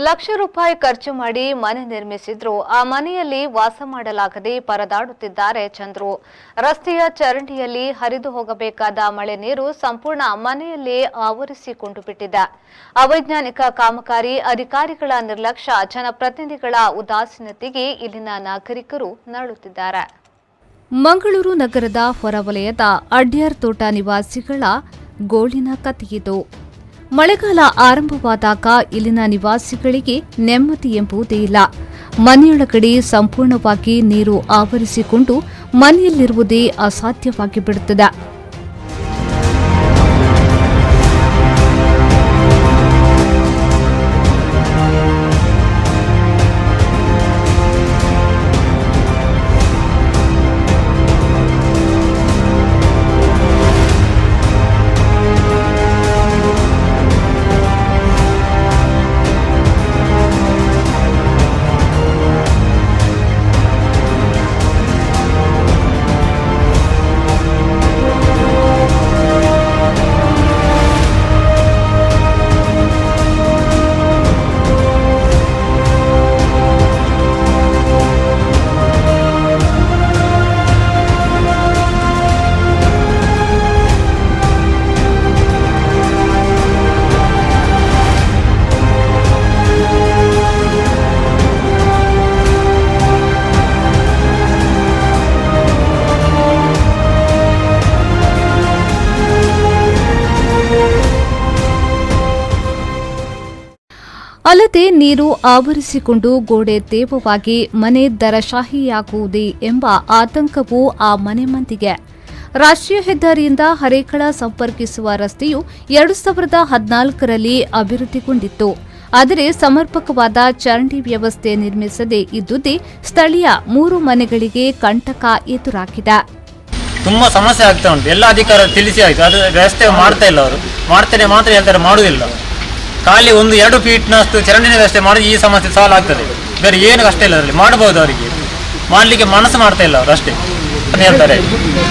ಲಕ್ಷ ರೂಪಾಯಿ ಖರ್ಚು ಮಾಡಿ ಮನೆ ನಿರ್ಮಿಸಿದ್ರು ಆ ಮನೆಯಲ್ಲಿ ವಾಸ ಮಾಡಲಾಗದೆ ಪರದಾಡುತ್ತಿದ್ದಾರೆ ಚಂದ್ರು. ರಸ್ತೆಯ ಚರಂಡಿಯಲ್ಲಿ ಹರಿದು ಹೋಗಬೇಕಾದ ಮಳೆ ನೀರು ಸಂಪೂರ್ಣ ಮನೆಯಲ್ಲೇ ಆವರಿಸಿಕೊಂಡು ಬಿಟ್ಟಿದೆ. ಅವೈಜ್ಞಾನಿಕ ಕಾಮಗಾರಿ, ಅಧಿಕಾರಿಗಳ ನಿರ್ಲಕ್ಷ್ಯ, ಜನಪ್ರತಿನಿಧಿಗಳ ಉದಾಸೀನತೆಗೆ ಇಲ್ಲಿನ ನಾಗರಿಕರು ನರಳುತ್ತಿದ್ದಾರೆ. ಮಂಗಳೂರು ನಗರದ ಹೊರವಲಯದ ಅಡ್ಯಾರ್ ತೋಟ ನಿವಾಸಿಗಳ ಗೋಳಿನ ಕಥೆಯಿದು. ಮಳೆಗಾಲ ಆರಂಭವಾದಾಗ ಇಲ್ಲಿನ ನಿವಾಸಿಗಳಿಗೆ ನೆಮ್ಮದಿ ಎಂಬುದೇ ಇಲ್ಲ. ಮನೆಯೊಳಗಡೆ ಸಂಪೂರ್ಣವಾಗಿ ನೀರು ಆವರಿಸಿಕೊಂಡು ಮನೆಯಲ್ಲಿರುವುದೇ ಅಸಾಧ್ಯವಾಗಿ ಬಿಡುತ್ತದೆ. ಅಲ್ಲದೆ ನೀರು ಆವರಿಸಿಕೊಂಡು ಗೋಡೆ ತೇವವಾಗಿ ಮನೆ ದರಶಾಹಿಯಾಗುವುದೇ ಎಂಬ ಆತಂಕವೂ ಆ ಮನೆ ಮಂದಿಗೆ. ರಾಷ್ಟ್ರೀಯ ಹೆದ್ದಾರಿಯಿಂದ ಹರೇಕಳ ಸಂಪರ್ಕಿಸುವ ರಸ್ತೆಯು 2014ರಲ್ಲಿ ಅಭಿವೃದ್ಧಿಗೊಂಡಿತ್ತು. ಆದರೆ ಸಮರ್ಪಕವಾದ ಚರಂಡಿ ವ್ಯವಸ್ಥೆ ನಿರ್ಮಿಸದೇ ಇದ್ದುದೇ ಸ್ಥಳೀಯ 3 ಮನೆಗಳಿಗೆ ಕಂಟಕ ಎದುರಾಗಿದೆ. ತುಂಬಾ ಸಮಸ್ಯೆ ಆಗ್ತಾ ಉಂಟು. ಎಲ್ಲ ಅಧಿಕಾರಿಗಳು ತಿಳಿಸಿ ಆಯ್ತು, ಅದು ವ್ಯವಸ್ಥೆ ಮಾಡ್ತಾ ಇಲ್ಲ. ಅವರು ಮಾಡ್ತಾರೆ ಮಾತ್ರ ಹೇಳ್ತಾರೆ, ಮಾಡುವುದಿಲ್ಲ. ಖಾಲಿ 1-2 ಫೀಟ್ನಷ್ಟು ಚರಂಡಿನ ವ್ಯವಸ್ಥೆ ಮಾಡಿದ್ರೆ ಈ ಸಮಸ್ಯೆ ಸಾಲ್ವ್ ಆಗ್ತದೆ. ಬೇರೆ ಏನು ಕಷ್ಟ ಇಲ್ಲ ಅದರಲ್ಲಿ, ಮಾಡಬಹುದು. ಅವರಿಗೆ ಮಾಡಲಿಕ್ಕೆ ಮನಸ್ಸು ಮಾಡ್ತಾ ಇಲ್ಲ ಅವರು ಅಷ್ಟೇ ಹೇಳ್ತಾರೆ.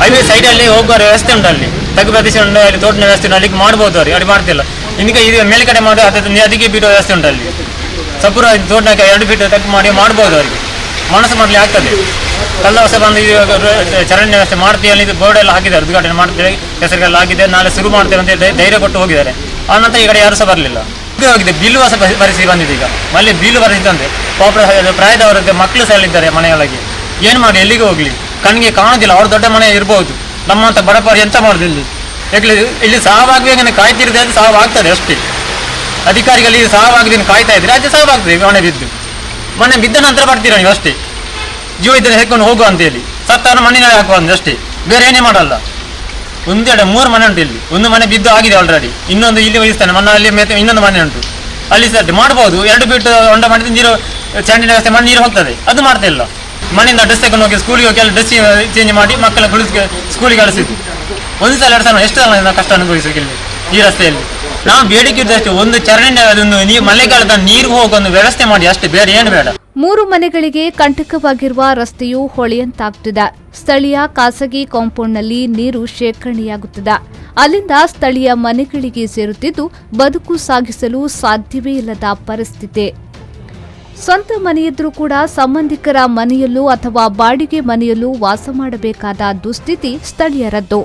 ಹೈವೇ ಸೈಡಲ್ಲಿ ಹೋಗುವ ವ್ಯವಸ್ಥೆ ಉಂಟು, ಅಲ್ಲಿ ತಗ್ಗು ಪ್ರದೇಶ ಉಂಟು, ಅಲ್ಲಿ ತೋಟಿನ ವ್ಯವಸ್ಥೆ ಉಂಟು, ಅಲ್ಲಿಗೆ ಮಾಡ್ಬೋದು ಅವ್ರಿಗೆ. ಅಲ್ಲಿ ಮಾಡ್ತಿಲ್ಲ. ಇನ್ನೀಗ ಇದು ಮೇಲ್ಗಡೆ ಮಾಡಿ ಅದಕ್ಕೆ ಬಿಡುವ ವ್ಯವಸ್ಥೆ ಉಂಟು. ಅಲ್ಲಿ ಸಪೂರ ತೋಟಕ್ಕೆ 2 ಫೀಟ್ ತಗ್ಗು ಮಾಡ್ಬೋದು ಅವರಿಗೆ. ಮನಸ್ಸು ಮಾಡಲಿ ಆಗ್ತದೆ. ಕಳೆದ ವರ್ಷ ಬಂದು ಚರಂಡಿ ವ್ಯವಸ್ಥೆ ಮಾಡ್ತೀವಿ ಅಲ್ಲಿ ಬೋರ್ಡ್ ಎಲ್ಲ ಹಾಕಿದ್ದಾರೆ, ಉದ್ಘಾಟನೆ ಮಾಡ್ತೇವೆ, ಹೆಸರಿಗೆಲ್ಲ ಆಗಿದೆ, ನಾಳೆ ಶುರು ಮಾಡ್ತೇವೆ ಅಂತ ಧೈರ್ಯ ಕೊಟ್ಟು ಹೋಗಿದ್ದಾರೆ. ಆನಂತರ ಈ ಕಡೆ ಯಾರು ಸಹ ಬರಲಿಲ್ಲ. ಹೋಗಿದೆ ಬಿಲ್ಲು ಸಹ ಪರಿಸ್ಥಿತಿ ಬಂದಿದೆ. ಈಗ ಮಲ್ಲಿ ಬಿಲ್ಲು ಪರಿಸ್ಥಿತಿ ಪ್ರಾಯದವರದ್ದು ಮಕ್ಕಳು ಸಹ ಇದ್ದಾರೆ ಮನೆಯೊಳಗೆ. ಏನು ಮಾಡಿ ಎಲ್ಲಿಗೆ ಹೋಗ್ಲಿ, ಕಣ್ಣಿಗೆ ಕಾಣೋದಿಲ್ಲ. ಅವ್ರ ದೊಡ್ಡ ಮನೆ ಇರ್ಬೋದು, ನಮ್ಮಂತ ಬಡಪಾರಿ ಎಂತ ಮಾಡುದು. ಇಲ್ಲಿ ಸಾವಾಗಬೇಕಂದ್ರೆ ಕಾಯ್ತಿರದೆ ಅದು ಸಾವಾಗ್ತದೆ ಅಷ್ಟೇ. ಅಧಿಕಾರಿಗಳಿಗೆ ಸಾವಾಗದೇನು ಕಾಯ್ತಾ ಇದ್ರೆ ಅದು ಸಾವಾಗ್ತದೆ. ಮನೆ ಬಿದ್ದು ಮನೆ ಬಿದ್ದ ನಂತರ ಬರ್ತೀರ ನೀವು ಅಷ್ಟೇ. ಜೀವ ಇದ್ದರೆ ಹೇಕೊಂಡು ಹೋಗುವ ಅಂತೇಳಿ ಸತ್ತವನ್ನ ಮಣ್ಣಿನಲ್ಲಿ ಹಾಕುವ ಅಷ್ಟೇ, ಬೇರೆ ಏನೇ ಮಾಡಲ್ಲ. 1-2-3 ಮನೆ ಉಂಟು ಇಲ್ಲಿ. ಒಂದು ಮನೆ ಬಿದ್ದು ಆಗಿದೆ ಆಲ್ರೆಡಿ, ಇನ್ನೊಂದು ಇಲ್ಲಿ ವಹಿಸ್ತಾನೆ. ಮಣ್ಣಲ್ಲಿ ಇನ್ನೊಂದು ಮನೆ ಉಂಟು, ಅಲ್ಲಿ ಸಹ ಮಾಡ್ಬೋದು. 2 ಫೀಟ್ ಹೊಂಡ ಮಾಡಿದ್ರೆ ನೀರು ಚರಂಡಿನ ವ್ಯವಸ್ಥೆ ಮಾಡಿ ನೀರು ಹೋಗ್ತದೆ. ಅದು ಮಾಡ್ತಾ ಇಲ್ಲ. ಮನೆಯಿಂದ ಡ್ರೆಸ್ ತಗೊಂಡು ಹೋಗಿ ಸ್ಕೂಲಿಗೆ ಹೋಗಿ ಅಲ್ಲಿ ಡ್ರೆಸ್ ಚೇಂಜ್ ಮಾಡಿ ಮಕ್ಕಳ ಸ್ಕೂಲಿಗೆ ಕಳಿಸಿದ್ದು. 1 ಸಲ 2 ಸಲ ಎಷ್ಟು ಸಲ ಕಷ್ಟ ಅನುಭವಿಸೋಕೆ ಇಲ್ಲಿ ಈ ರಸ್ತೆಯಲ್ಲಿ. ನಾವು ಬೇಡಿಕೆ ಇದ್ದಷ್ಟು ಒಂದು ಚರಂಡಿ ಅದೊಂದು ಮಳೆಗಾಲದ ನೀರು ಹೋಗೋ ಒಂದು ವ್ಯವಸ್ಥೆ ಮಾಡಿ ಅಷ್ಟೇ, ಬೇರೆ ಏನು ಬೇಡ. 3 ಮನೆಗಳಿಗೆ ಕಂಟಕವಾಗಿರುವ ರಸ್ತೆಯು ಹೊಳೆಯಂತಾಗುತ್ತಿದೆ. ಸ್ಥಳೀಯ ಖಾಸಗಿ ಕಾಂಪೌಂಡ್ನಲ್ಲಿ ನೀರು ಶೇಖರಣೆಯಾಗುತ್ತಿದೆ. ಅಲ್ಲಿಂದ ಸ್ಥಳೀಯ ಮನೆಗಳಿಗೆ ಸೇರುತ್ತಿದ್ದು ಬದುಕು ಸಾಗಿಸಲು ಸಾಧ್ಯವೇ ಇಲ್ಲದ ಪರಿಸ್ಥಿತಿ. ಸ್ವಂತ ಮನೆಯಿದ್ರೂ ಕೂಡ ಸಂಬಂಧಿಕರ ಮನೆಯಲ್ಲೂ ಅಥವಾ ಬಾಡಿಗೆ ಮನೆಯಲ್ಲೂ ವಾಸ ಮಾಡಬೇಕಾದ ದುಸ್ಥಿತಿ ಸ್ಥಳೀಯರದ್ದು.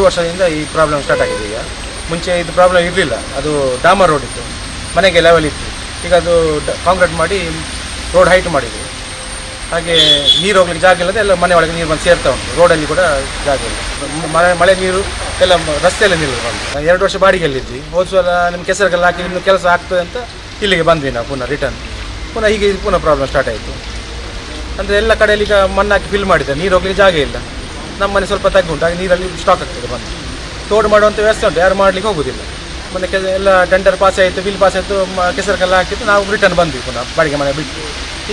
ವರ್ಷದಿಂದ ಈ ಪ್ರಾಬ್ಲಮ್ ಸ್ಟಾರ್ಟ್ ಆಗಿದೆ. ಈಗ ಮುಂಚೆ ಇದು ಪ್ರಾಬ್ಲಮ್ ಇರಲಿಲ್ಲ, ಅದು ಡಾಮರ್ ರೋಡ್ ಇತ್ತು, ಮನೆಗೆ ಲೆವೆಲ್ ಇತ್ತು. ಈಗ ಅದು ಕಾಂಕ್ರೀಟ್ ಮಾಡಿ ರೋಡ್ ಹೈಟ್ ಮಾಡಿದ್ರು. ಹಾಗೆ ನೀರು ಹೋಗ್ಲಿಕ್ಕೆ ಜಾಗ ಇಲ್ಲದೆ ಎಲ್ಲ ಮನೆ ಒಳಗೆ ನೀರು ಬಂದು ಸೇರ್ತಾ ಉಂಟು. ರೋಡಲ್ಲಿ ಕೂಡ ಜಾಗ ಇಲ್ಲ. ಮಳೆ ನೀರು ಎಲ್ಲ ರಸ್ತೆಯಲ್ಲೇ ನಿಲ್ಲ ಬಂದು 2 ವರ್ಷ ಬಾಡಿಗೆಯಲ್ಲಿದ್ವಿ. ಹೋದ ಸಲ ನಿಮ್ಮ ಕೆಸರಿಗೆಲ್ಲ ಹಾಕಿ ಇನ್ನು ಕೆಲಸ ಆಗ್ತದೆ ಅಂತ ಇಲ್ಲಿಗೆ ಬಂದ್ವಿ ನಾವು ಪುನಃ ರಿಟರ್ನ್. ಹೀಗೆ ಪುನಃ ಪ್ರಾಬ್ಲಮ್ ಸ್ಟಾರ್ಟ್ ಆಯಿತು. ಅಂದರೆ ಎಲ್ಲ ಕಡೆಯಲ್ಲಿ ಈಗ ಮಣ್ಣಾಕಿ ಫಿಲ್ ಮಾಡಿದ್ದಾರೆ, ನೀರು ಹೋಗ್ಲಿಕ್ಕೆ ಜಾಗ ಇಲ್ಲ. ನಮ್ಮ ಮನೆ ಸ್ವಲ್ಪ ತಗ್ಗುಂಟು, ಹಾಗೆ ನೀರಲ್ಲಿ ಸ್ಟಾಕ್ ಆಗ್ತದೆ ಬಂದು. ತೋಡು ಮಾಡುವಂಥ ವ್ಯವಸ್ಥೆ ಉಂಟು, ಯಾರು ಮಾಡಲಿಕ್ಕೆ ಹೋಗೋದಿಲ್ಲ. ಮೊನ್ನೆ ಎಲ್ಲ ಟೆಂಡರ್ ಪಾಸ್ ಆಯಿತು, ಬಿಲ್ ಪಾಸ್ ಆಯಿತು, ಕೆಸರು ಕಲ್ಲ ಹಾಕಿತ್ತು, ನಾವು ರಿಟರ್ನ್ ಬಂದ್ವಿ ಪುನಃ ಬಾಡಿಗೆ ಮನೆ ಬಿಟ್ಟು.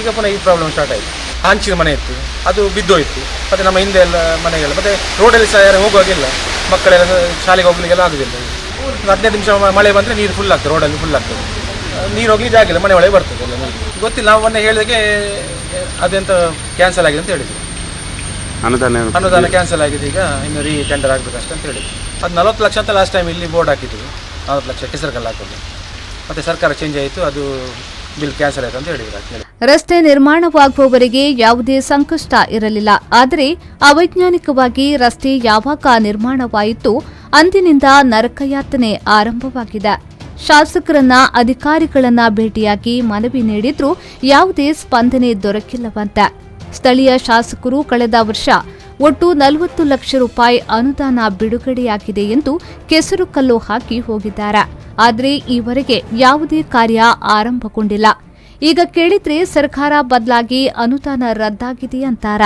ಈಗ ಪುನಃ ಈ ಪ್ರಾಬ್ಲಮ್ ಸ್ಟಾರ್ಟ್ ಆಯಿತು. ಹಂಚಿನ ಮನೆ ಇತ್ತು, ಅದು ಬಿದ್ದೋಯ್ತು. ಮತ್ತು ನಮ್ಮ ಹಿಂದೆ ಎಲ್ಲ ಮನೆಗೆಲ್ಲ, ಮತ್ತು ರೋಡಲ್ಲಿ ಸಹ ಯಾರು ಹೋಗುವಾಗಿಲ್ಲ, ಮಕ್ಕಳೆಲ್ಲ ಶಾಲೆಗೆ ಹೋಗ್ಲಿಕ್ಕೆಲ್ಲ ಆಗೋದಿಲ್ಲ. 15 ನಿಮಿಷ ಮಳೆ ಬಂದರೆ ನೀರು ಫುಲ್ ಆಗ್ತದೆ, ರೋಡಲ್ಲಿ ಫುಲ್ ಆಗ್ತದೆ. ನೀರು ಹೋಗ್ಲಿಕ್ಕೆ ಜಾಗಿಲ್ಲ, ಮನೆ ಒಳಗೆ ಬರ್ತದೆ ಎಲ್ಲ ನೀರು. ಗೊತ್ತಿಲ್ಲ, ನಾವು ಮೊನ್ನೆ ಹೇಳಿದಾಗೆ ಅದೆಂತ ಕ್ಯಾನ್ಸಲ್ ಆಗಿದೆ ಅಂತ ಹೇಳಿದ್ರು. ಅನುದಾನ ಕ್ಯಾನ್ಸಲ್ ಆಗಿದೆ, ಈಗ ಇನ್ನು ಟೆಂಡರ್ ಆಗಬೇಕಷ್ಟೇ ಅಂತ ಹೇಳಿದ್ರು. ಅದು 40 ಲಕ್ಷ ಅಂತ ಲಾಸ್ಟ್ ಟೈಮ್ ಇಲ್ಲಿ ಬೋರ್ಡ್ ಹಾಕಿದ್ರು, 40 ಲಕ್ಷ ಕೆಸರು ಕಲ್ಲು ಹಾಕೋದು. ಮತ್ತು ಸರ್ಕಾರ ಚೇಂಜ್ ಆಯಿತು, ಅದು ಬಿಲ್ ಕ್ಯಾನ್ಸಲ್ ಆಯಿತು ಅಂತ ಹೇಳಿದ್ರು. ರಸ್ತೆ ನಿರ್ಮಾಣವಾಗುವವರೆಗೆ ಯಾವುದೇ ಸಂಕಷ್ಟ ಇರಲಿಲ್ಲ. ಆದರೆ ಅವೈಜ್ಞಾನಿಕವಾಗಿ ರಸ್ತೆ ಯಾವಾಗ ನಿರ್ಮಾಣವಾಯಿತು ಅಂದಿನಿಂದ ನರಕಯಾತನೆ ಆರಂಭವಾಗಿದೆ. ಶಾಸಕರನ್ನ, ಅಧಿಕಾರಿಗಳನ್ನ ಭೇಟಿಯಾಗಿ ಮನವಿ ನೀಡಿದ್ರೂ ಯಾವುದೇ ಸ್ಪಂದನೆ ದೊರಕಿಲ್ಲವಂತೆ. ಸ್ಥಳೀಯ ಶಾಸಕರು ಕಳೆದ ವರ್ಷ ಒಟ್ಟು 40 ಲಕ್ಷ ರೂಪಾಯಿ ಅನುದಾನ ಬಿಡುಗಡೆಯಾಗಿದೆ ಎಂದು ಕೆಸರು ಕಲ್ಲು ಹಾಕಿ ಹೋಗಿದ್ದಾರೆ. ಆದರೆ ಈವರೆಗೆ ಯಾವುದೇ ಕಾರ್ಯ ಆರಂಭಗೊಂಡಿಲ್ಲ. ಈಗ ಕೇಳಿದ್ರೆ ಸರ್ಕಾರ ಬದಲಾಗಿ ಅನುದಾನ ರದ್ದಾಗಿದೆ ಅಂತಾರ.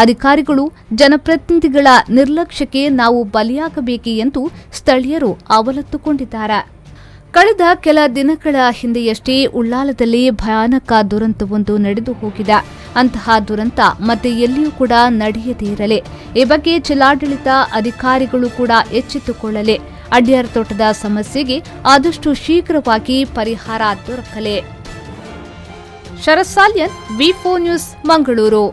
ಅಧಿಕಾರಿಗಳು, ಜನಪ್ರತಿನಿಧಿಗಳ ನಿರ್ಲಕ್ಷ್ಯಕ್ಕೆ ನಾವು ಬಲಿಯಾಗಬೇಕೆ ಎಂದು ಸ್ಥಳೀಯರು ಅವಲತ್ತುಕೊಂಡಿದ್ದಾರೆ. ಕಳೆದ ಕೆಲ ದಿನಗಳ ಹಿಂದೆಯಷ್ಟೇ ಉಳ್ಳಾಲದಲ್ಲಿ ಭಯಾನಕ ದುರಂತವೊಂದು ನಡೆದು ಹೋಗಿದೆ. ಅಂತಹ ದುರಂತ ಮತ್ತೆ ಎಲ್ಲಿಯೂ ಕೂಡ ನಡೆಯದೇ ಇರಲಿ. ಈ ಬಗ್ಗೆ ಜಿಲ್ಲಾಡಳಿತ ಅಧಿಕಾರಿಗಳು ಕೂಡ ಎಚ್ಚೆತ್ತುಕೊಳ್ಳಲಿ. ಅಡ್ಯಾರ್ ತೋಟದ ಸಮಸ್ಯೆಗೆ ಆದಷ್ಟು ಶೀಘ್ರವಾಗಿ ಪರಿಹಾರ ದೊರಕಲಿ. ಶರತ್ ಸಾಲ್ಯನ್, ವಿ4 ನ್ಯೂಸ್, ಮಂಗಳೂರು.